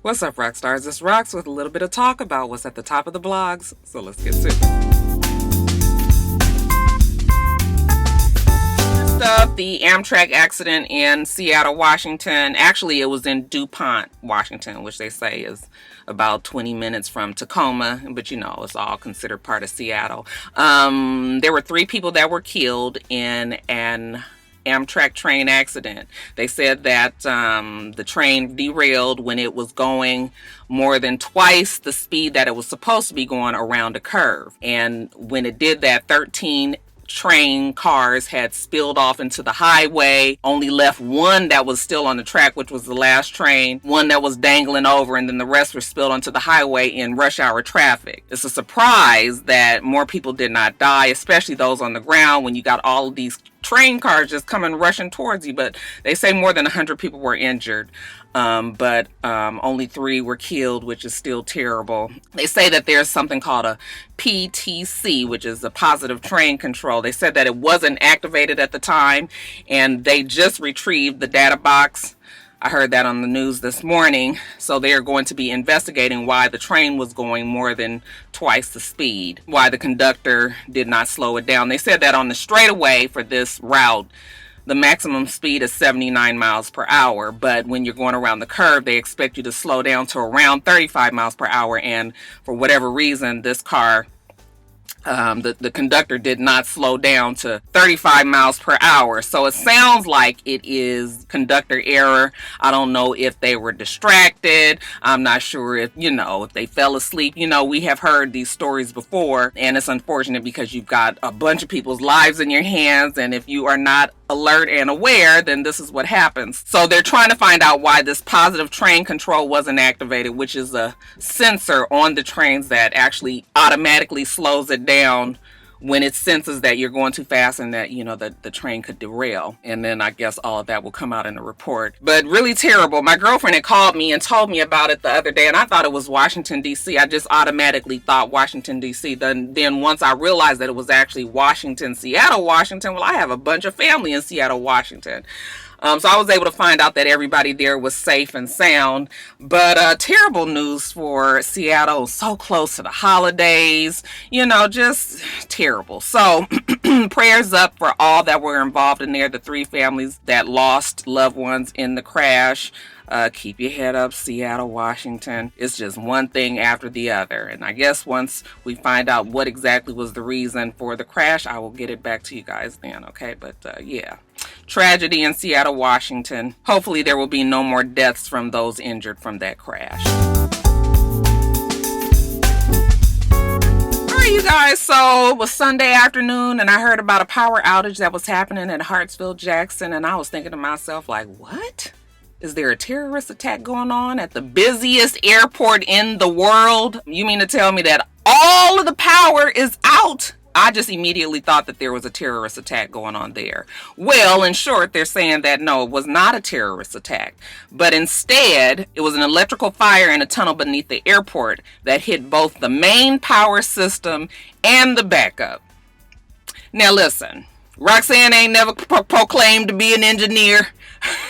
What's up, rock stars? It's Rocks with a little bit of talk about what's at the top of the blogs. So let's get to it. The Amtrak accident in Seattle, Washington. Actually, it was in DuPont, Washington, which they say is about 20 minutes from Tacoma, but you know, it's all considered part of Seattle. There were 3 people that were killed in an Amtrak train accident. They said that the train derailed when it was going more than twice the speed that it was supposed to be going around a curve. And when it did that, 13 train cars had spilled off into the highway, only left one that was still on the track, which was the last train, one that was dangling over, and then the rest were spilled onto the highway in rush hour traffic. It's a surprise that more people did not die, especially those on the ground, when you got all of these train cars just coming rushing towards you. But they say more than 100 people were injured. But only 3 were killed, which is still terrible. They say that there's something called a PTC, which is a positive train control. They said that it wasn't activated at the time, and they just retrieved the data box. I heard that on the news this morning. So they are going to be investigating why the train was going more than twice the speed, why the conductor did not slow it down. They said that on the straightaway for this route, the maximum speed is 79 miles per hour, but when you're going around the curve, they expect you to slow down to around 35 miles per hour. And for whatever reason, this car, the conductor did not slow down to 35 miles per hour. So it sounds like it is conductor error. I don't know if they were distracted. I'm not sure if they fell asleep. We have heard these stories before, and it's unfortunate because you've got a bunch of people's lives in your hands, and if you are not alert and aware, then this is what happens. So they're trying to find out why this positive train control wasn't activated, which is a sensor on the trains that actually automatically slows it down when it senses that you're going too fast and that the train could derail. And then I guess all of that will come out in the report. But really terrible. My girlfriend had called me and told me about it the other day, and I thought it was Washington DC. I just automatically thought Washington DC. Then once I realized that it was actually Seattle, Washington. Well, I have a bunch of family in Seattle, Washington. So I was able to find out that everybody there was safe and sound. But terrible news for Seattle. So close to the holidays. Just terrible. So prayers up for all that were involved in there. The 3 families that lost loved ones in the crash. Keep your head up, Seattle, Washington. It's just one thing after the other. And I guess once we find out what exactly was the reason for the crash, I will get it back to you guys then, okay? But yeah, tragedy in Seattle, Washington. Hopefully there will be no more deaths from those injured from that crash. All right, you guys, so it was Sunday afternoon, and I heard about a power outage that was happening at Hartsfield Jackson, and I was thinking to myself, like, what? Is there a terrorist attack going on at the busiest airport in the world? You mean to tell me that all of the power is out? I just immediately thought that there was a terrorist attack going on there. Well, in short, they're saying that no, it was not a terrorist attack, but instead it was an electrical fire in a tunnel beneath the airport that hit both the main power system and the backup. Now listen, Roxanne ain't never proclaimed to be an engineer.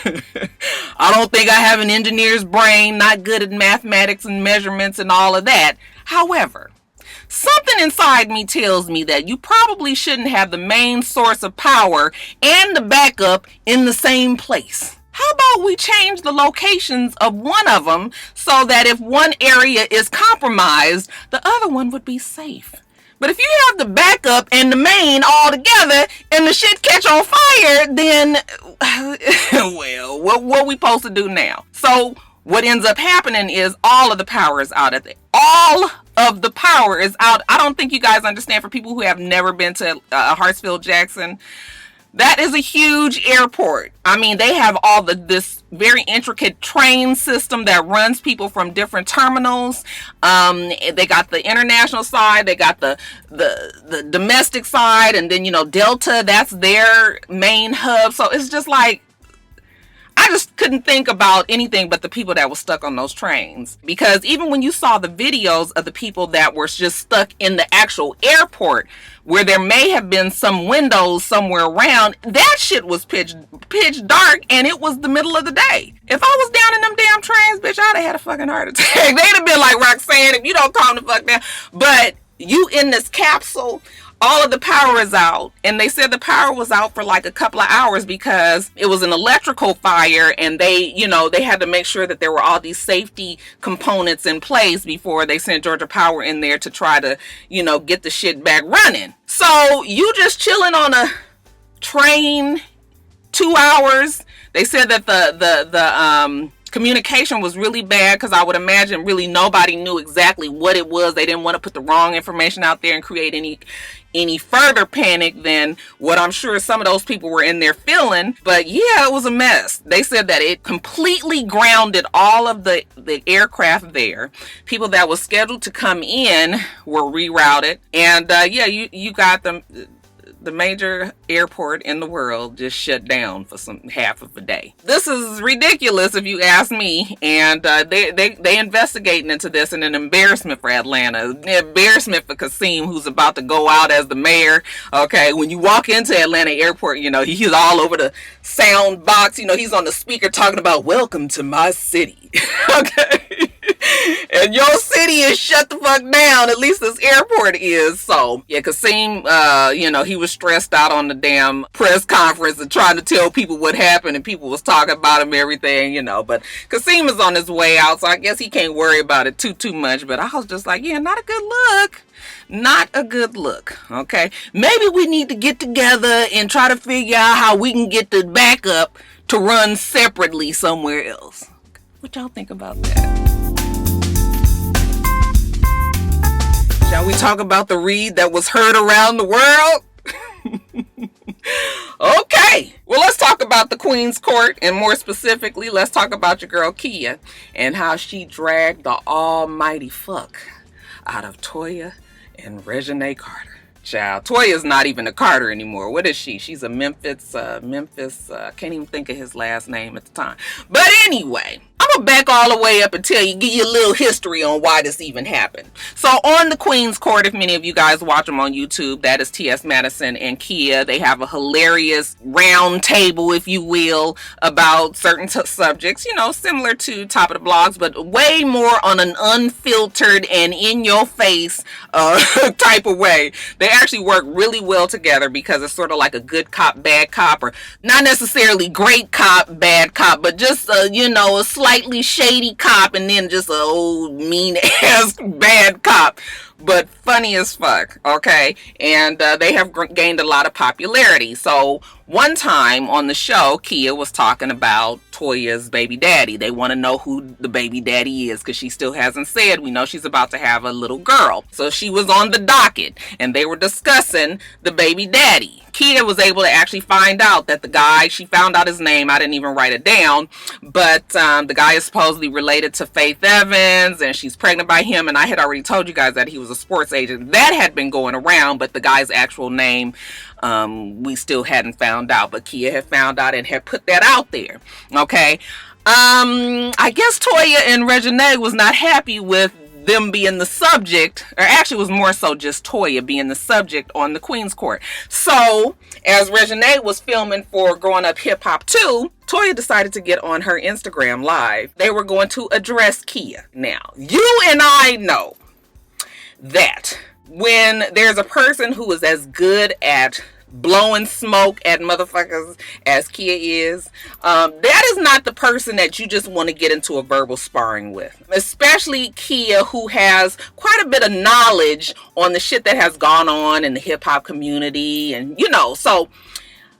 I don't think I have an engineer's brain, not good at mathematics and measurements and all of that. However, something inside me tells me that you probably shouldn't have the main source of power and the backup in the same place. How about we change the locations of one of them so that if one area is compromised, the other one would be safe? But if you have the backup and the main all together and the shit catch on fire, then, well, what we supposed to do now? So what ends up happening is all of the power is out. All of the power is out. I don't think you guys understand. For people who have never been to Hartsfield Jackson, that is a huge airport. I mean, they have all this very intricate train system that runs people from different terminals. They got the international side, they got the domestic side, and then Delta, that's their main hub. So it's just like, I I just couldn't think about anything but the people that were stuck on those trains. Because even when you saw the videos of the people that were just stuck in the actual airport, where there may have been some windows somewhere around, that shit was pitch dark, and it was the middle of the day. If I was down in them damn trains, bitch, I'd have had a fucking heart attack. They'd have been like, Roxanne, if you don't calm the fuck down. But you in this capsule, all of the power is out, and they said the power was out for like a couple of hours because it was an electrical fire, and they had to make sure that there were all these safety components in place before they sent Georgia Power in there to try to, get the shit back running. So you just chilling on a train 2 hours. They said that the communication was really bad because I would imagine really nobody knew exactly what it was. They didn't want to put the wrong information out there and create any further panic than what I'm sure some of those people were in there feeling. But yeah, it was a mess. They said that it completely grounded all of the aircraft there. People that was scheduled to come in were rerouted. And you got them. The major airport in the world just shut down for half of a day. This is ridiculous if you ask me. And they investigating into this, and an embarrassment for Atlanta, an embarrassment for Kasim, who's about to go out as the mayor. Okay, when you walk into Atlanta airport, he's all over the sound box. He's on the speaker talking about welcome to my city. Okay. And your city is shut the fuck down. At least this airport is. So yeah, Kasim, he was stressed out on the damn press conference and trying to tell people what happened, and people was talking about him, everything, But Kasim is on his way out, so I guess he can't worry about it too much. But I was just like, yeah, not a good look. Not a good look. Okay, maybe we need to get together and try to figure out how we can get the backup to run separately somewhere else. What y'all think about that? Shall we talk about the read that was heard around the world? Okay. Well, let's talk about the Queen's Court, and more specifically, let's talk about your girl Kia and how she dragged the almighty fuck out of Toya and Reginae Carter. Child, Toya's not even a Carter anymore. What is she? She's a Memphis, can't even think of his last name at the time. But anyway, I'm going to back all the way up and give you a little history on why this even happened. So on the Queen's Court, if many of you guys watch them on YouTube, that is T.S. Madison and Kia. They have a hilarious round table, if you will, about certain subjects, similar to Top of the Blogs, but way more on an unfiltered and in-your-face type of way. They actually work really well together because it's sort of like a good cop, bad cop, or not necessarily great cop, bad cop, but just, a slightly shady cop, and then just a old mean ass bad cop, but funny as fuck. Okay, and they have gained a lot of popularity. So one time on the show, Kia was talking about Toya's baby daddy. They want to know who the baby daddy is because she still hasn't said. We know she's about to have a little girl, so she was on the docket and they were discussing the baby daddy. Kia was able to actually find out that the guy, she found out his name, I didn't even write it down, but the guy is supposedly related to Faith Evans, and she's pregnant by him, and I had already told you guys that he was a sports agent. That had been going around, but the guy's actual name, we still hadn't found out, but Kia had found out and had put that out there. Okay, I guess Toya and Reginae was not happy with them being the subject, or actually it was more so just Toya being the subject on the Queen's Court. So as Reginae was filming for Growing Up Hip Hop 2, Toya decided to get on her Instagram live. They were going to address Kia. Now, you and I know that when there's a person who is as good at blowing smoke at motherfuckers as Kia is, that is not the person that you just want to get into a verbal sparring with. Especially Kia, who has quite a bit of knowledge on the shit that has gone on in the hip-hop community, and so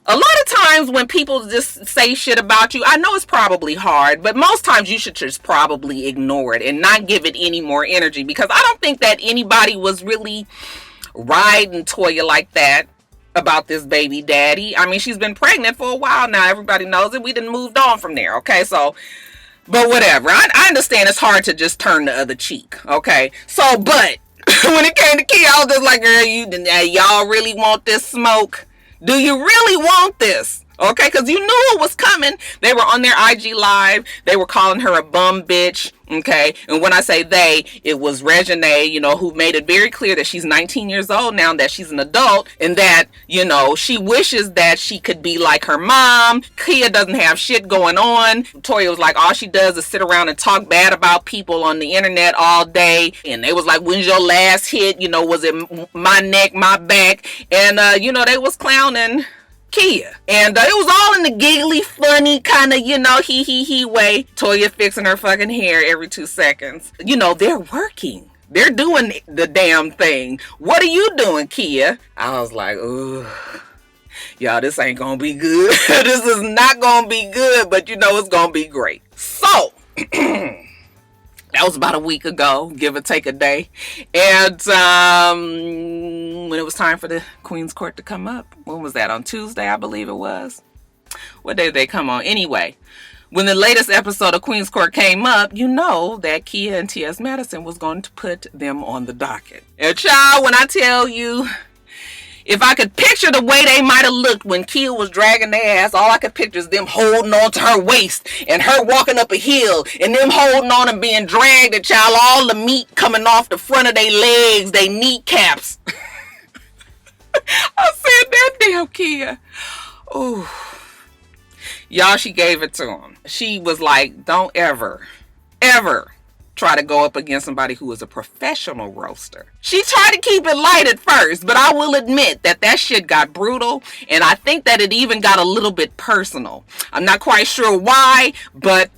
a lot of times when people just say shit about you, I know it's probably hard, but most times you should just probably ignore it and not give it any more energy, because I don't think that anybody was really riding Toya like that about this baby daddy. I mean, she's been pregnant for a while now. Everybody knows it. We done moved on from there. Okay, so, but whatever. I understand it's hard to just turn the other cheek. Okay, so, but when it came to Kia, I was just like, girl, y'all really want this smoke? Do you really want this? Okay, because you knew it was coming. They were on their IG Live. They were calling her a bum bitch. Okay, and when I say they, it was Reginae, you know, who made it very clear that she's 19 years old now, that she's an adult, and that, you know, she wishes that she could be like her mom. Kia doesn't have shit going on. Toya was like, all she does is sit around and talk bad about people on the internet all day. And they was like, when's your last hit? You know, was it my neck, my back? And, you know, they was clowning Kia. And it was all in the giggly, funny kind of, you know, he way. Toya fixing her fucking hair every 2 seconds. You know, they're working. They're doing the damn thing. What are you doing, Kia? I was like, ooh, y'all, this ain't gonna be good. This is not gonna be good, but you know it's gonna be great. So, that was about a week ago, give or take a day. And when it was time for the Queen's Court to come up, when was that? On Tuesday, I believe it was. What day did they come on? Anyway, when the latest episode of Queen's Court came up, you know that Kia and T.S. Madison was going to put them on the docket. And child, when I tell you, if I could picture the way they might have looked when Kia was dragging their ass, all I could picture is them holding on to her waist and her walking up a hill and them holding on and being dragged, and child, all the meat coming off the front of their legs, they kneecaps. I said, that damn Kia. Ooh. Y'all, she gave it to him. She was like, don't ever try to go up against somebody who is a professional roaster. She tried to keep it light at first, but I will admit that shit got brutal, and I think that it even got a little bit personal. I'm not quite sure why, but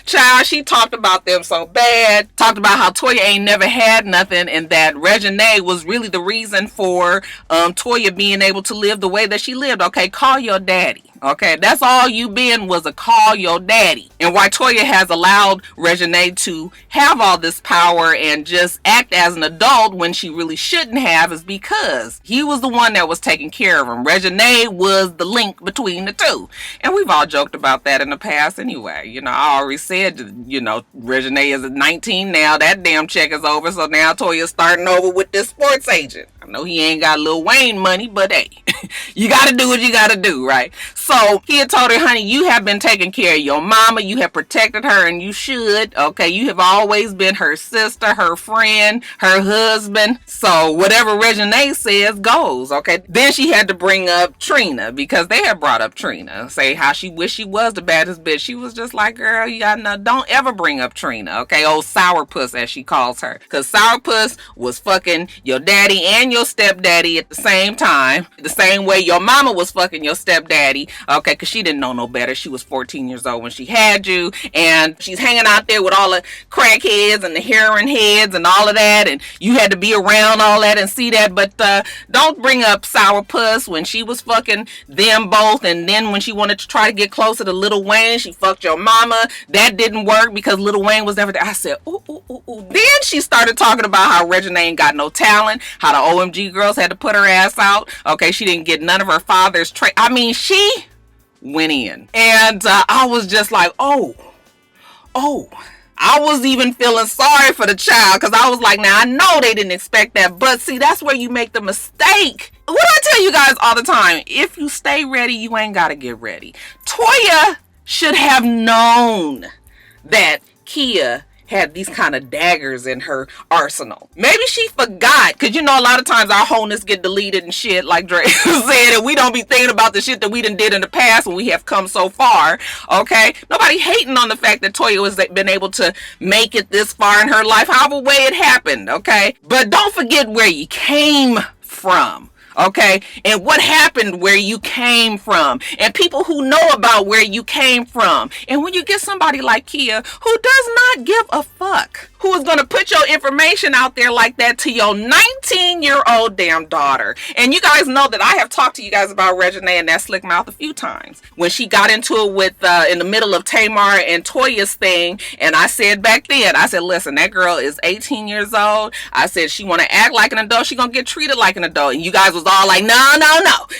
child, she talked about them so bad, talked about how Toya ain't never had nothing, and that Reginae was really the reason for Toya being able to live the way that she lived. Okay, call your daddy. Okay, that's all you been, was a call your daddy. And why Toya has allowed Reginae to have all this power and just act as an adult when she really shouldn't have is because he was the one that was taking care of him. Reginae was the link between the two. And we've all joked about that in the past anyway. You know, I already said, you know, Reginae is at 19 now. That damn check is over. So now Toya's starting over with this sports agent. I know he ain't got Lil Wayne money, but hey, you gotta do what you gotta do, right? So he had told her, honey, you have been taking care of your mama. You have protected her, and you should. Okay, you have always been her sister, her friend, her husband. So whatever Reginae says goes. Okay. Then she had to bring up Trina, because they had brought up Trina, say how she wished she was the baddest bitch. She was just like, girl, y'all know, don't ever bring up Trina. Okay, old sourpuss as she calls her, because sourpuss was fucking your daddy and your stepdaddy at the same time, the same way your mama was fucking your stepdaddy. Okay, because she didn't know no better. She was 14 years old when she had you, and she's hanging out there with all the crackheads and the heroin heads and all of that, and you had to be around all that and see that. But don't bring up sourpuss when she was fucking them both, and then when she wanted to try to get closer to Lil Wayne, she fucked your mama. That didn't work because Lil Wayne was never there. I said, ooh, ooh, ooh, ooh. Then she started talking about how Reginae ain't got no talent, how the OMG girls had to put her ass out. Okay, she didn't get none of her father's I mean, she went in, and I was just like, oh, I was even feeling sorry for the child, because I was like, now I know they didn't expect that, but see, that's where you make the mistake. What do I tell you guys all the time? If you stay ready, you ain't gotta get ready. Toya should have known that Kia had these kind of daggers in her arsenal. Maybe she forgot, because you know a lot of times our wholeness get deleted and shit, like Dre said, and we don't be thinking about the shit that we done did in the past when we have come so far. Okay, nobody hating on the fact that Toya has been able to make it this far in her life, however way it happened. Okay, but don't forget where you came from. Okay, and what happened where you came from, and people who know about where you came from. And when you get somebody like Kia, who does not give a fuck, who is going to put your information out there like that to your 19-year-old damn daughter. And you guys know that I have talked to you guys about Reginae and that slick mouth a few times. When she got into it with, in the middle of Tamar and Toya's thing, and I said back then, I said, listen, that girl is 18 years old. I said, she want to act like an adult, she going to get treated like an adult. And you guys was all like, no,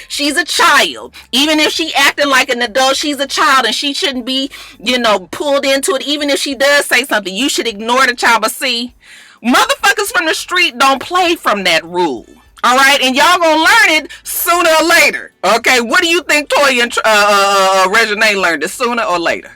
she's a child. Even if she acting like an adult, she's a child, and she shouldn't be, you know, pulled into it. Even if she does say something, you should ignore the child. But see, motherfuckers from the street don't play from that rule. All right, and y'all gonna learn it sooner or later. Okay, what do you think Toya and Reginae learned it sooner or later?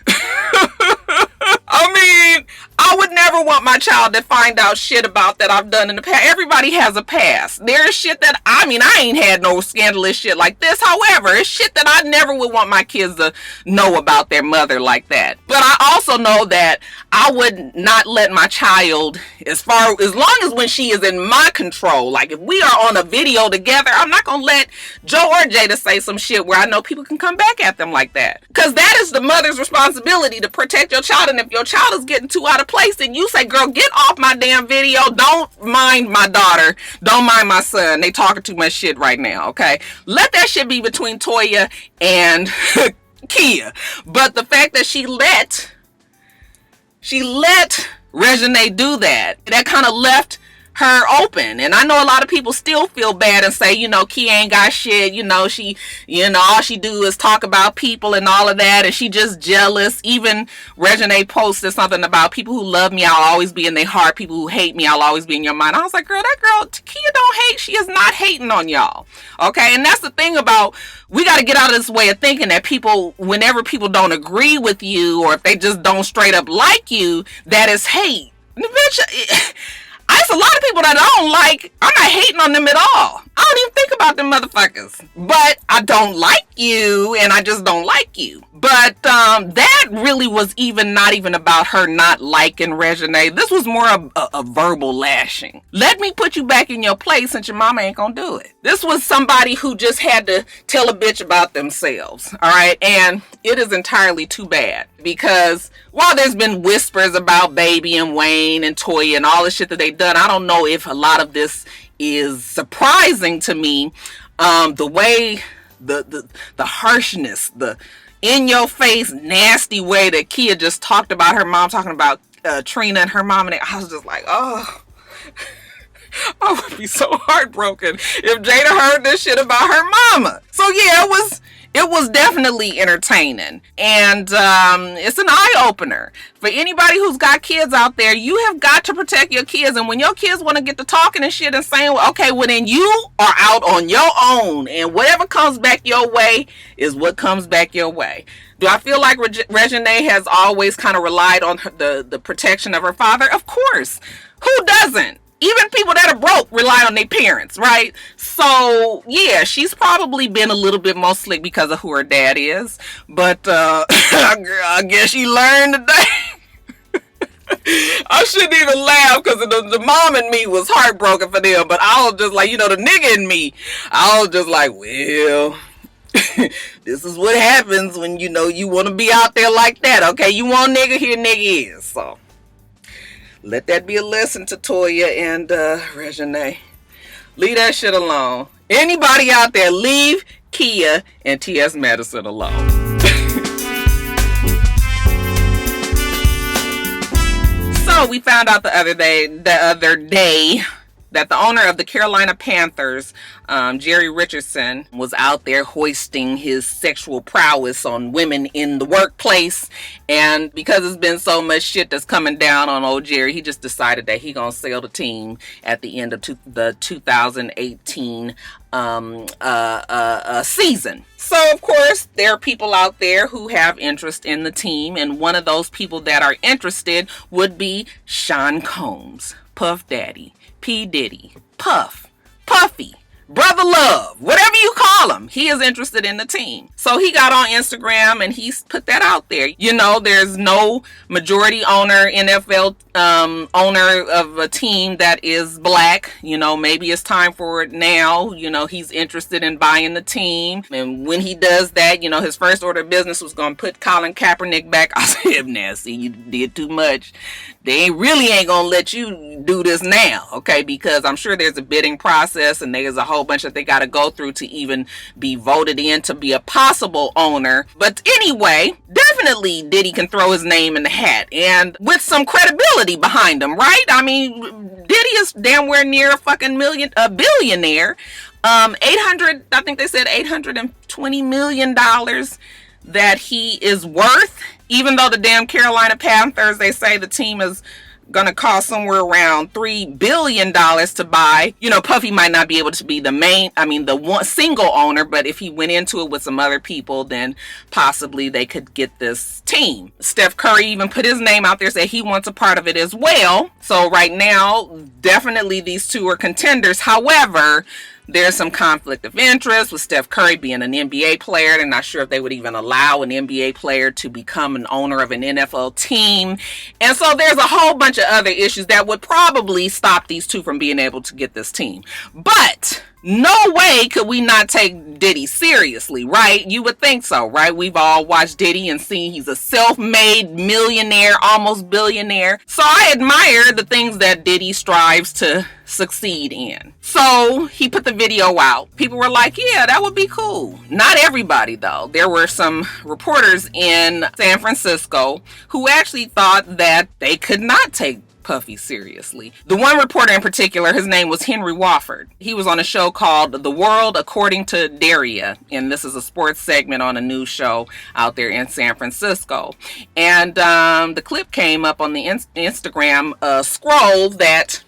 I mean, I would never want my child to find out shit about that I've done in the past. Everybody has a past. There's shit that, I ain't had no scandalous shit like this. However, it's shit that I never would want my kids to know about their mother like that. But I also know that I would not let my child, as long as when she is in my control, like if we are on a video together, I'm not going to let Joe or Jada say some shit where I know people can come back at them like that. Because that is the mother's responsibility to protect your child. And if your child is getting too out of place, then you say, girl, get off my damn video. Don't mind my daughter. Don't mind my son. They talking too much shit right now, okay? Let that shit be between Toya and Kia. But the fact that she let Reginae do that kind of left her open. And I know a lot of people still feel bad and say, Kia ain't got shit, she, all she do is talk about people and all of that, and she just jealous. Even Reginae posted something about people who love me, I'll always be in their heart. People who hate me, I'll always be in your mind. I was like, girl, that girl, Kia don't hate. She is not hating on y'all. Okay, and that's the thing about, we got to get out of this way of thinking that people, whenever people don't agree with you, or if they just don't straight up like you, that is hate. Bitch, there's a lot of people that I don't like. I'm not hating on them at all. I don't even think about them motherfuckers. But I don't like you, and I just don't like you. But that really was not even about her not liking Reginae. This was more a verbal lashing. Let me put you back in your place since your mama ain't gonna do it. This was somebody who just had to tell a bitch about themselves. All right, and it is entirely too bad, because while there's been whispers about Baby and Wayne and Toya and all the shit that they've done, I don't know if a lot of this is surprising to me. The way the harshness, the in your face nasty way that Kia just talked about her mom, talking about Trina and her mom, and I was just like, oh, I would be so heartbroken if Jada heard this shit about her mama. So yeah, it was definitely entertaining, and it's an eye-opener for anybody who's got kids out there. You have got to protect your kids, and when your kids want to get to talking and shit and saying, well, okay, well then you are out on your own, and whatever comes back your way is what comes back your way. Do I feel like Reginae has always kind of relied on the protection of her father? Of course. Who doesn't? Even people that are broke rely on their parents, right? So, yeah, she's probably been a little bit more slick because of who her dad is. But I guess she learned today. I shouldn't even laugh because the mom in me was heartbroken for them. But I was just like, the nigga in me, I was just like, well, this is what happens when, you want to be out there like that. Okay, you want nigga, here nigga is. So let that be a lesson to Toya and Reginae. Leave that shit alone. Anybody out there, leave Kia and T.S. Madison alone. So we found out the other day that the owner of the Carolina Panthers, Jerry Richardson, was out there hoisting his sexual prowess on women in the workplace. And because there's been so much shit that's coming down on old Jerry, he just decided that he gonna sell the team at the end of the 2018 season. So, of course, there are people out there who have interest in the team. And one of those people that are interested would be Sean Combs, Puff Daddy, P. Diddy, Puff, Puffy, Brother Love, whatever you call him, he is interested in the team. So he got on Instagram and he's put that out there. There's no majority owner, NFL owner of a team that is black. Maybe it's time for it now. He's interested in buying the team. And when he does that, his first order of business was going to put Colin Kaepernick back. I said, now, see, you did too much. They really ain't going to let you do this now, okay? Because I'm sure there's a bidding process and there's a whole bunch that they got to go through to even be voted in to be a possible owner. But anyway, definitely Diddy can throw his name in the hat, and with some credibility behind him, right? I mean, Diddy is damn near a billionaire. I think they said $820 million that he is worth, even though the damn Carolina Panthers, they say the team is gonna cost somewhere around $3 billion to buy. You know, Puffy might not be able to be the one single owner, but if he went into it with some other people, then possibly they could get this team. Steph Curry even put his name out there, said he wants a part of it as well. So right now, definitely these two are contenders. However, there's some conflict of interest with Steph Curry being an NBA player. They're not sure if they would even allow an NBA player to become an owner of an NFL team. And so there's a whole bunch of other issues that would probably stop these two from being able to get this team. But no way could we not take Diddy seriously, right? You would think so, right? We've all watched Diddy and seen he's a self-made millionaire, almost billionaire. So I admire the things that Diddy strives to succeed in. So he put the video out. People were like, yeah, that would be cool. Not everybody, though. There were some reporters in San Francisco who actually thought that they could not take Puffy seriously. The one reporter in particular, his name was Henry Wofford. He was on a show called The World According to Daria, and this is a sports segment on a news show out there in San Francisco. And the clip came up on the Instagram scroll that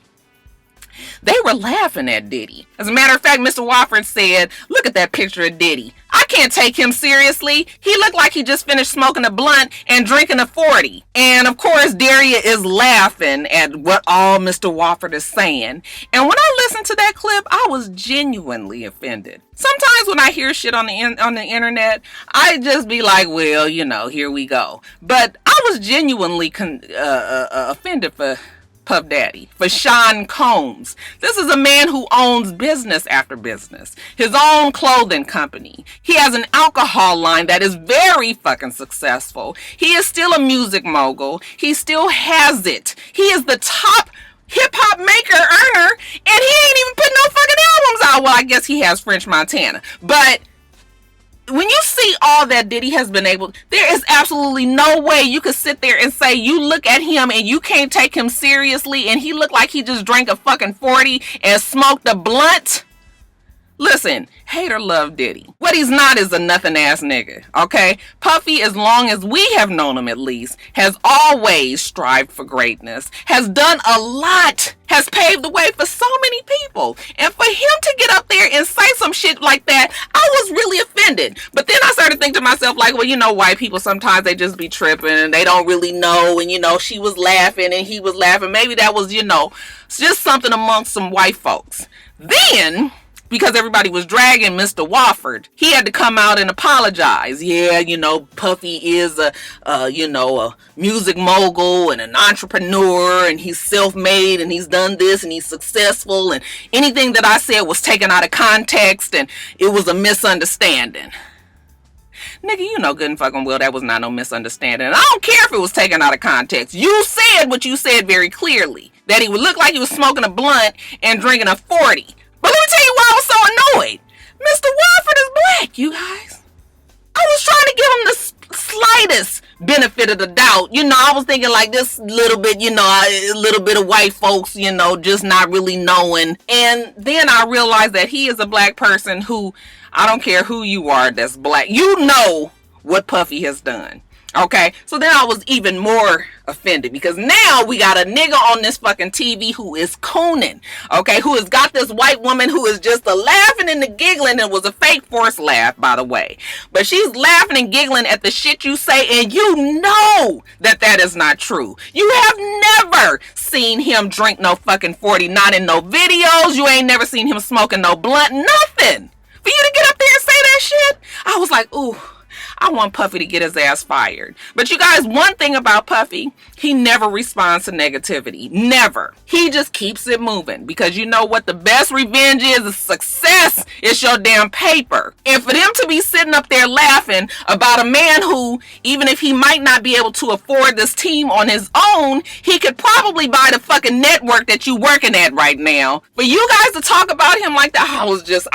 they were laughing at Diddy. As a matter of fact, Mr. Wofford said, look at that picture of Diddy. I can't take him seriously. He looked like he just finished smoking a blunt and drinking a 40. And of course, Daria is laughing at what all Mr. Wofford is saying. And when I listened to that clip, I was genuinely offended. Sometimes when I hear shit on the internet, I just be like, well, you know, here we go. But I was genuinely offended for Puff Daddy, for Sean Combs. This is a man who owns business after business. His own clothing company. He has an alcohol line that is very fucking successful. He is still a music mogul. He still has it. He is the top hip-hop maker earner, and he ain't even put no fucking albums out. Well, I guess he has French Montana. But when you see all that Diddy has been able, there is absolutely no way you could sit there and say you look at him and you can't take him seriously and he looked like he just drank a fucking 40 and smoked a blunt. Listen, hate or love Diddy. What he's not is a nothing ass nigga, okay? Puffy, as long as we have known him at least, has always strived for greatness, has done a lot, has paved the way for so many people. And for him to get up there and say some shit like that, I was really offended. But then I started thinking to myself, like, well, you know, white people, sometimes they just be tripping and they don't really know. And, you know, she was laughing and he was laughing. Maybe that was, you know, just something amongst some white folks. Then, because everybody was dragging Mr. Wofford, he had to come out and apologize. Yeah, you know, Puffy is a music mogul and an entrepreneur, and he's self-made, and he's done this, and he's successful, and anything that I said was taken out of context, and it was a misunderstanding. Nigga, you know good and fucking well that was not no misunderstanding. And I don't care if it was taken out of context. You said what you said very clearly. That he would look like he was smoking a blunt and drinking a 40. But let me tell you why I was so annoyed. Mr. Wofford is black, you guys. I was trying to give him the slightest benefit of the doubt. You know, I was thinking like this little bit, you know, a little bit of white folks, you know, just not really knowing. And then I realized that he is a black person who, I don't care who you are that's black. You know what Puffy has done. Okay, so then I was even more offended because now we got a nigga on this fucking TV who is cooning, okay, who has got this white woman who is just a laughing and the giggling. It was a fake forced laugh, by the way, but she's laughing and giggling at the shit you say, and you know that that is not true. You have never seen him drink no fucking 40, not in no videos. You ain't never seen him smoking no blunt, nothing. For you to get up there and say that shit, I was like, ooh, I want Puffy to get his ass fired. But you guys, one thing about Puffy, he never responds to negativity. Never. He just keeps it moving. Because you know what the best revenge is success. It's your damn paper. And for them to be sitting up there laughing about a man who, even if he might not be able to afford this team on his own, he could probably buy the fucking network that you working at right now. For you guys to talk about him like that, I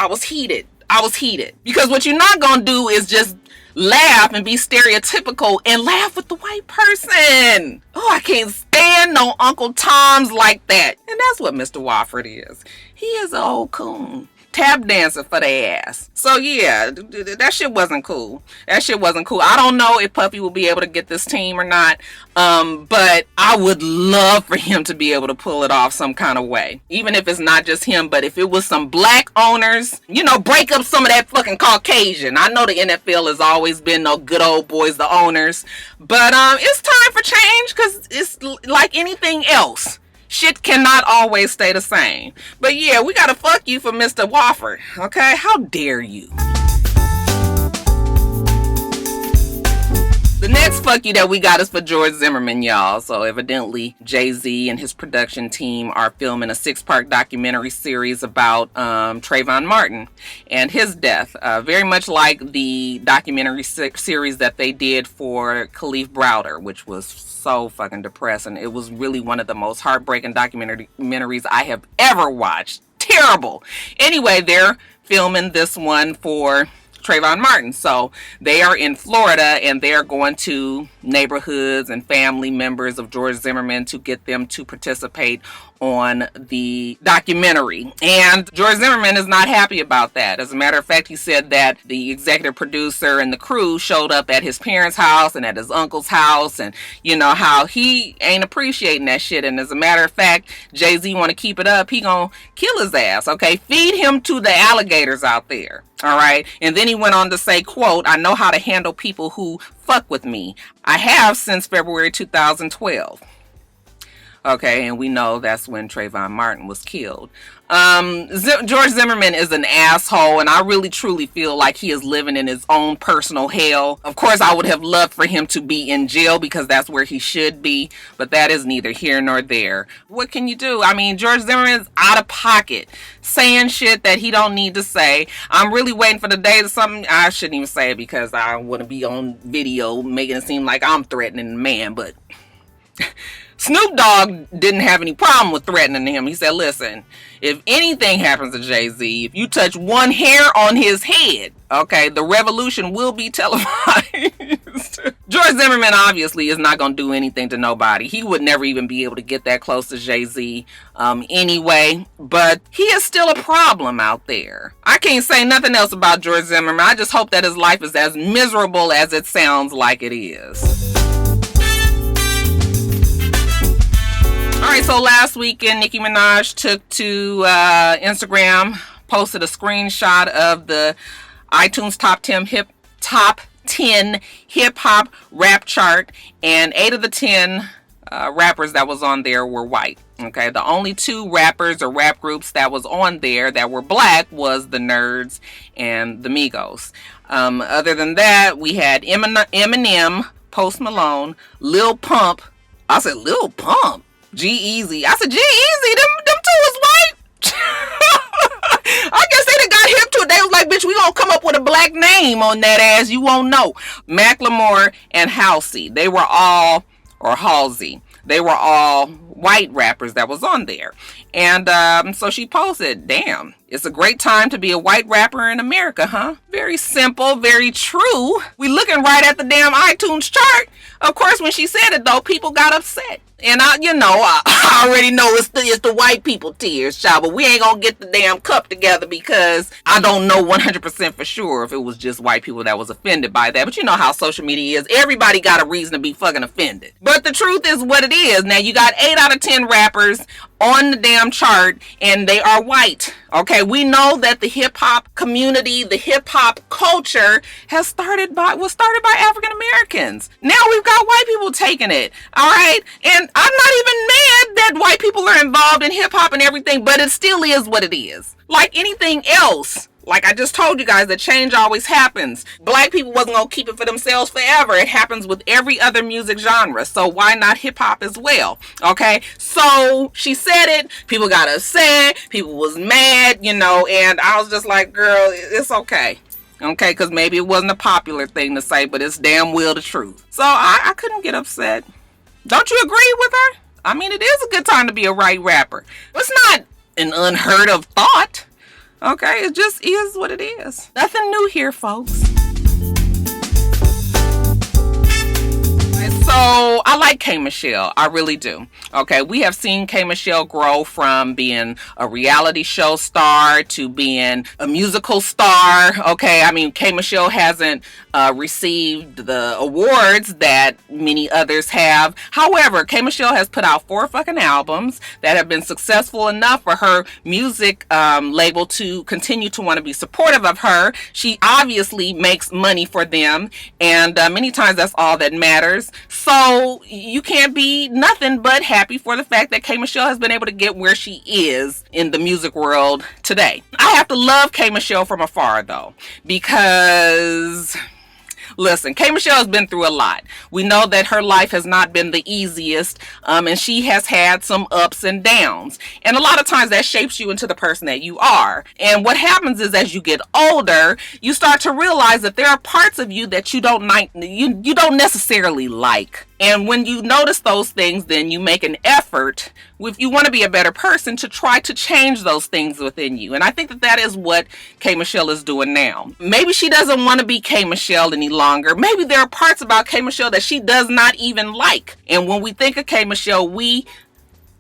was heated. I was heated. Because what you're not going to do is just laugh and be stereotypical and laugh with the white person. Oh, I can't stand no Uncle Toms like that. And that's what Mr. Wofford is. He is an old coon. tap dancing for their ass. So yeah, that shit wasn't cool. That shit wasn't cool. I don't know if Puffy will be able to get this team or not, but I would love for him to be able to pull it off some kind of way. Even if it's not just him, but if it was some black owners, you know, break up some of that fucking Caucasian. I know the NFL has always been no good old boys, the owners, but it's time for change, because it's like anything else. Shit cannot always stay the same. But yeah, we gotta fuck you for Mr. Wofford, okay? How dare you? The next fuck you that we got is for George Zimmerman, y'all. So evidently, Jay-Z and his production team are filming a 6-part documentary series about Trayvon Martin and his death. Very much like the documentary series that they did for Khalif Browder, which was so fucking depressing. It was really one of the most heartbreaking documentaries I have ever watched. Terrible. Anyway, they're filming this one for Trayvon Martin. So they are in Florida, and they're going to neighborhoods and family members of George Zimmerman to get them to participate on the documentary. And George Zimmerman is not happy about that. As a matter of fact, he said that the executive producer and the crew showed up at his parents' house and at his uncle's house, and you know how he ain't appreciating that shit. And as a matter of fact, Jay-Z want to keep it up. He gonna kill his ass, okay? Feed him to the alligators out there. All right. And then he went on to say, quote, "I know how to handle people who fuck with me. I have since February 2012. Okay, and we know that's when Trayvon Martin was killed. George Zimmerman is an asshole, and I really truly feel like he is living in his own personal hell. Of course, I would have loved for him to be in jail, because that's where he should be, but that is neither here nor there. What can you do? I mean, George Zimmerman's out of pocket, saying shit that he don't need to say. I'm really waiting for the day that something, I shouldn't even say it because I wouldn't be on video making it seem like I'm threatening the man, but Snoop Dogg didn't have any problem with threatening him. He said, listen, if anything happens to Jay-Z, if you touch one hair on his head, okay, the revolution will be televised. George Zimmerman obviously is not going to do anything to nobody. He would never even be able to get that close to Jay-Z anyway, but he is still a problem out there. I can't say nothing else about George Zimmerman. I just hope that his life is as miserable as it sounds like it is. Alright, so last weekend, Nicki Minaj took to Instagram, posted a screenshot of the iTunes top 10 hip hop rap chart, and 8 of the 10 rappers that was on there were white. Okay, the only 2 rappers or rap groups that was on there that were black was the Nerds and the Migos. Other than that, we had Eminem, Post Malone, Lil Pump. I said Lil Pump. G-Eazy. I said G-Eazy, them 2 was white. I guess they done got hip to it. They was like, bitch, we gonna come up with a black name on that ass, you won't know. Macklemore and Halsey, they were all, or Halsey, they were all white rappers that was on there. And so she posted, damn, it's a great time to be a white rapper in America, huh? Very simple, very true. We looking right at the damn iTunes chart. Of course, when she said it, though, people got upset. And I already know it's the white people tears, child, but we ain't gonna get the damn cup together, because I don't know 100% for sure if it was just white people that was offended by that. But you know how social media is. Everybody got a reason to be fucking offended. But the truth is what it is. Now, you got 8 out of 10 rappers on the damn chart, and they are white. Okay, we know that the hip-hop community, the hip-hop culture was started by African Americans. Now we've got white people taking it. All right, and I'm not even mad that white people are involved in hip-hop and everything, but it still is what it is. Like anything else, like I just told you guys, that change always happens. Black people wasn't going to keep it for themselves forever. It happens with every other music genre. So why not hip hop as well? Okay. So she said it. People got upset. People was mad, and I was just like, girl, it's okay. Okay. Because maybe it wasn't a popular thing to say, but it's damn well the truth. So I couldn't get upset. Don't you agree with her? I mean, it is a good time to be a white rapper. It's not an unheard of thought. Okay, it just is what it is. Nothing new here, folks. So I like K Michelle. I really do. Okay, we have seen K Michelle grow from being a reality show star to being a musical star. Okay, I mean, K Michelle hasn't received the awards that many others have. However, K Michelle has put out 4 fucking albums that have been successful enough for her music label to continue to want to be supportive of her. She obviously makes money for them, and many times that's all that matters. So you can't be nothing but happy for the fact that K Michelle has been able to get where she is in the music world today. I have to love K Michelle from afar though, because listen, K Michelle has been through a lot. We know that her life has not been the easiest, and she has had some ups and downs. And a lot of times that shapes you into the person that you are. And what happens is, as you get older, you start to realize that there are parts of you that you don't necessarily like. And when you notice those things, then you make an effort, if you want to be a better person, to try to change those things within you. And I think that that is what K Michelle is doing now. Maybe she doesn't want to be K Michelle any longer. Maybe there are parts about K Michelle that she does not even like. And when we think of K Michelle, we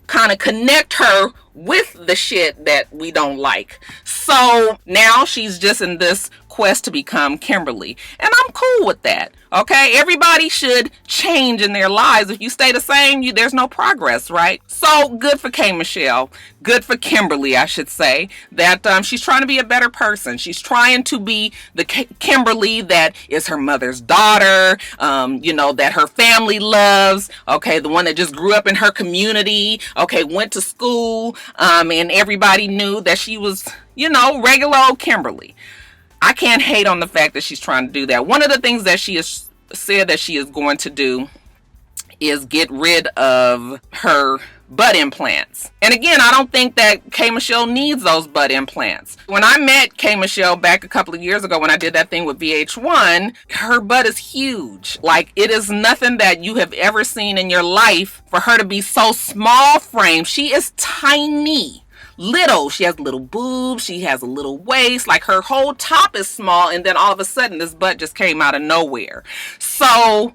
kind of connect her with the shit that we don't like. So now she's just in this quest to become Kimberly. And I'm cool with that. Okay, everybody should change in their lives. If you stay the same, there's no progress, right? So good for K Michelle, good for Kimberly, I should say, that she's trying to be a better person. She's trying to be the Kimberly that is her mother's daughter, that her family loves. Okay, the one that just grew up in her community. Okay, went to school, and everybody knew that she was, regular old Kimberly. I can't hate on the fact that she's trying to do that. One of the things that she has said that she is going to do is get rid of her butt implants. And again, I don't think that K Michelle needs those butt implants. When I met K Michelle back a couple of years ago when I did that thing with VH1, her butt is huge. Like, it is nothing that you have ever seen in your life for her to be so small frame. She is tiny. Little. She has little boobs, she has a little waist, like her whole top is small, and then all of a sudden this butt just came out of nowhere. So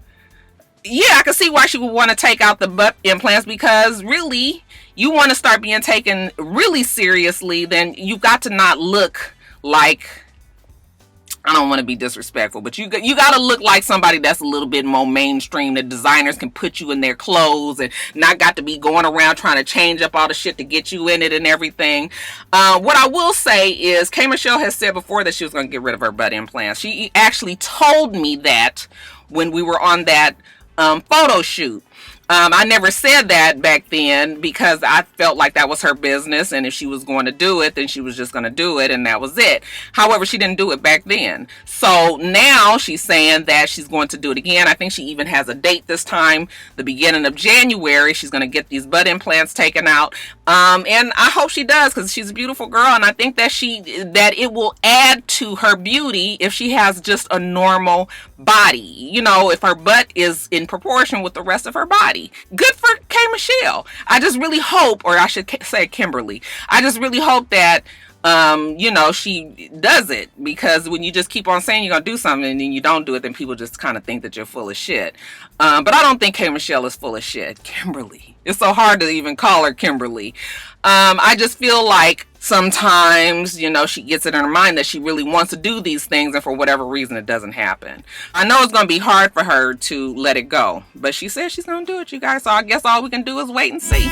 yeah, I can see why she would want to take out the butt implants, because really, you want to start being taken really seriously, then you've got to not look like, I don't want to be disrespectful, but you got to look like somebody that's a little bit more mainstream, that designers can put you in their clothes and not got to be going around trying to change up all the shit to get you in it and everything. What I will say is, K Michelle has said before that she was going to get rid of her butt implants. She actually told me that when we were on that photo shoot. I never said that back then because I felt like that was her business, and if she was going to do it, then she was just going to do it, and that was it. However, she didn't do it back then. So now she's saying that she's going to do it again. I think she even has a date this time, the beginning of January. She's going to get these butt implants taken out. And I hope she does, because she's a beautiful girl, and I think that it will add to her beauty if she has just a normal body. If her butt is in proportion with the rest of her body. Good for K Michelle. I just really hope, or I should say Kimberly, I just really hope that she does it, because when you just keep on saying you're gonna do something and then you don't do it, then people just kind of think that you're full of shit. But I don't think K Michelle is full of shit. Kimberly. It's so hard to even call her Kimberly. I just feel like sometimes, she gets it in her mind that she really wants to do these things, and for whatever reason it doesn't happen. I know it's going to be hard for her to let it go, but she says she's going to do it, you guys. So I guess all we can do is wait and see.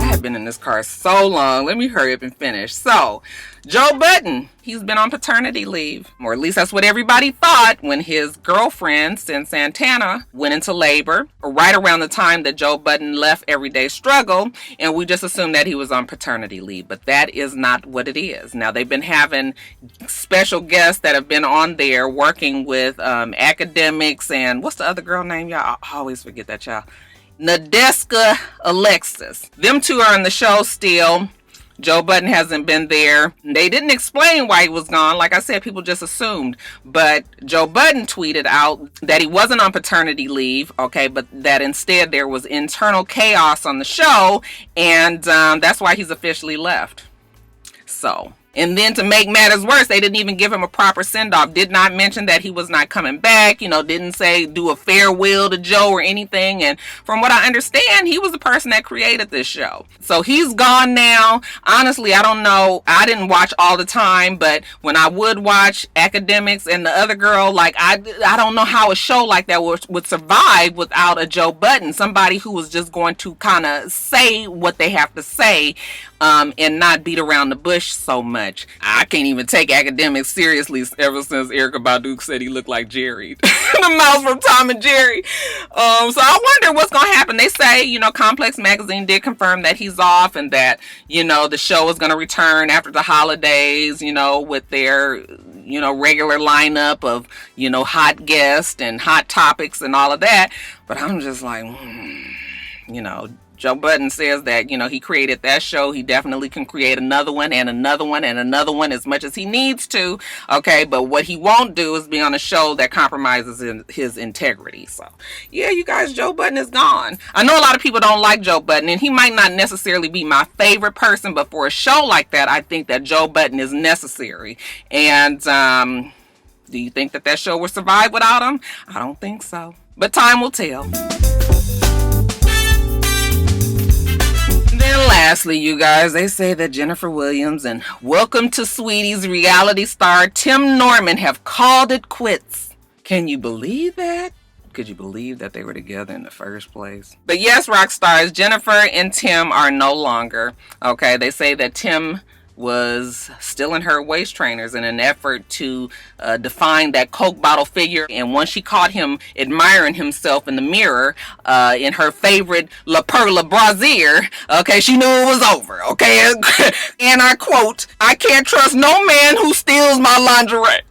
I've been in this car so long. Let me hurry up and finish. So, Joe Budden, he's been on paternity leave, or at least that's what everybody thought when his girlfriend, Sin Santana, went into labor, right around the time that Joe Budden left Everyday Struggle, and we just assumed that he was on paternity leave, but that is not what it is. Now, they've been having special guests that have been on there working with academics, and what's the other girl name, y'all? I always forget that, y'all. Nadeska Alexis. Them two are in the show still. Joe Budden hasn't been there. They didn't explain why he was gone. Like I said, people just assumed. But Joe Budden tweeted out that he wasn't on paternity leave, okay, but that instead there was internal chaos on the show, and that's why he's officially left. So, And then to make matters worse, they didn't even give him a proper send-off. Did not mention that he was not coming back. You know, didn't say do a farewell to Joe or anything. And from what I understand, he was the person that created this show. So he's gone now. Honestly, I don't know. I didn't watch all the time, but when I would watch Academics and the other girl, like I don't know how a show like that would survive without a Joe Budden, somebody who was just going to kind of say what they have to say, and not beat around the bush so much. I can't even take Academics seriously ever since Erykah Badu said he looked like Jerry, the mouse from Tom and Jerry. So I wonder what's gonna happen. They say, you know, Complex Magazine did confirm that he's off and that, you know, the show is gonna return after the holidays, you know, with their, you know, regular lineup of, you know, hot guests and hot topics and all of that. But I'm just like, you know, Joe Budden says that, you know, he created that show. He definitely can create another one and another one and another one as much as he needs to. Okay, but what he won't do is be on a show that compromises his integrity. So, yeah, you guys, Joe Budden is gone. I know a lot of people don't like Joe Budden, and he might not necessarily be my favorite person, but for a show like that, I think that Joe Budden is necessary. And do you think that that show will survive without him? I don't think so. But time will tell. And lastly, you guys, they say that Jennifer Williams and Welcome to Sweetie's reality star Tim Norman have called it quits. Can you believe that? Could you believe that they were together in the first place? But yes, rock stars, Jennifer and Tim are no longer. Okay, they say that Tim was still in her waist trainers in an effort to define that Coke bottle figure. And once she caught him admiring himself in the mirror in her favorite La Perla brassiere, okay, she knew it was over, okay? And I quote, "I can't trust no man who steals my lingerie."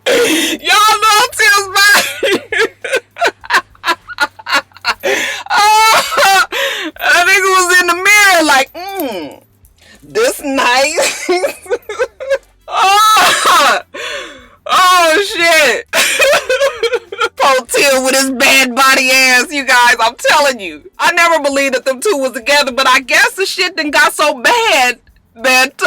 Y'all know Tim's body. I think it was in the mirror like, this nice. Oh shit. Poor Tim with his bad body ass, you guys, I'm telling you. I never believed that them two was together, but I guess the shit done got so bad that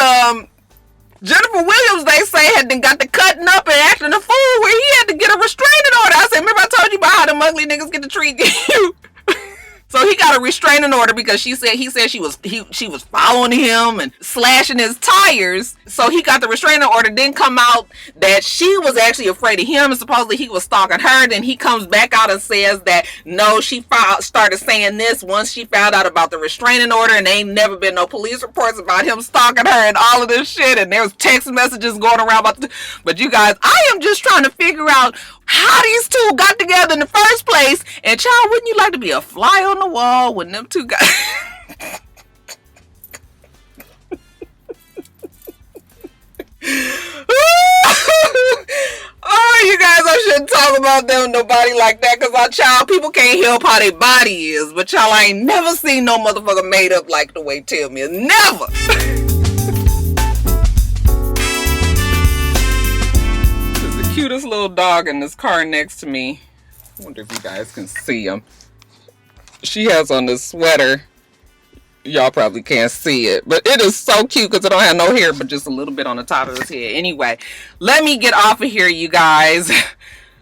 Jennifer Williams, they say, had then got to cutting up and acting a fool where he had to get a restraining order. I said, remember I told you about how them ugly niggas get to treat you? So he got a restraining order because he said she was following him and slashing his tires. So he got the restraining order. Then come out that she was actually afraid of him and supposedly he was stalking her. Then he comes back out and says that no, she started saying this once she found out about the restraining order, and there ain't never been no police reports about him stalking her and all of this shit. And there was text messages going around about but you guys, I am just trying to figure out how these two got together in the first place. And child, wouldn't you like to be a fly on the wall when them two guys? Oh, you guys, I shouldn't talk about them nobody like that, because child, people can't help how their body is. But y'all, I ain't never seen no motherfucker made up like the way Tim is. Never. Cutest little dog in this car next to me. I wonder if you guys can see him. She has on this sweater. Y'all probably can't see it, but it is so cute because it don't have no hair but just a little bit on the top of his head. Anyway, let me get off of here, you guys.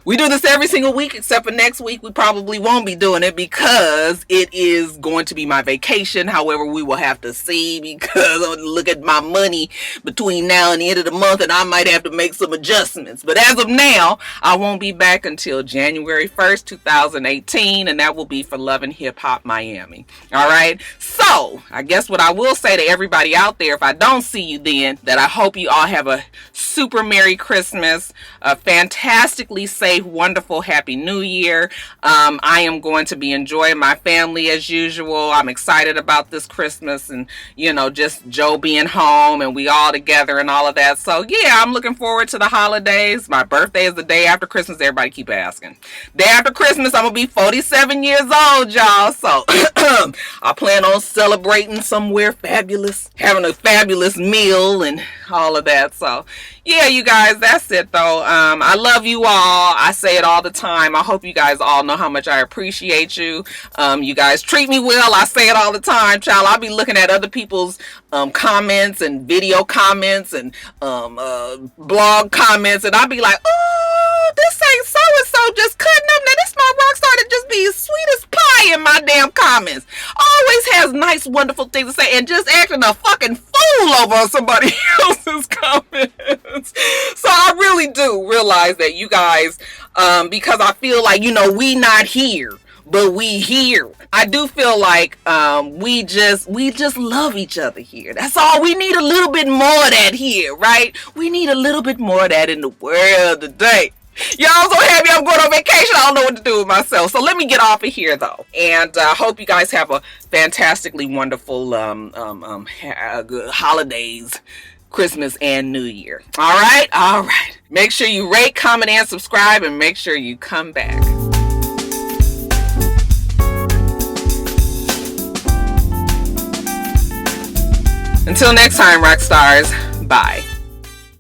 We do this every single week except for next week. We probably won't be doing it because it is going to be my vacation. However, we will have to see, because look at my money between now and the end of the month, and I might have to make some adjustments. But as of now, I won't be back until January 1st, 2018, and that will be for Love and Hip Hop Miami. All right. So I guess what I will say to everybody out there, if I don't see you then, that I hope you all have a super Merry Christmas, a fantastically safe, wonderful, happy New Year. I am going to be enjoying my family as usual. I'm excited about this Christmas and, you know, just Joe being home and we all together and all of that. So yeah, I'm looking forward to the holidays. My birthday is the day after Christmas. Everybody keep asking. Day after Christmas, I'm gonna be 47 years old, y'all. So I plan on celebrating somewhere fabulous, having a fabulous meal and all of that. So yeah, you guys, that's it though. I love you all. I say it all the time. I hope you guys all know how much I appreciate you. You guys treat me well. I say it all the time, child. I'll be looking at other people's comments and video comments and blog comments, and I'll be like, oh, this ain't so-and-so just cutting up. Now this my rock star to just be as sweet as pie in my damn comments. Always has nice, wonderful things to say, and just acting a fucking fool over somebody else's comments. So I really do realize that you guys, because I feel like, you know, we not here, but we here. I do feel like we just love each other here. That's all. We need a little bit more of that here, right? We need a little bit more of that in the world today. Y'all so happy I'm going on vacation. I don't know what to do with myself. So let me get off of here though. And I hope you guys have a fantastically wonderful good holidays, Christmas and New Year. All right? All right. Make sure you rate, comment, and subscribe, and make sure you come back. Until next time, rock stars. Bye.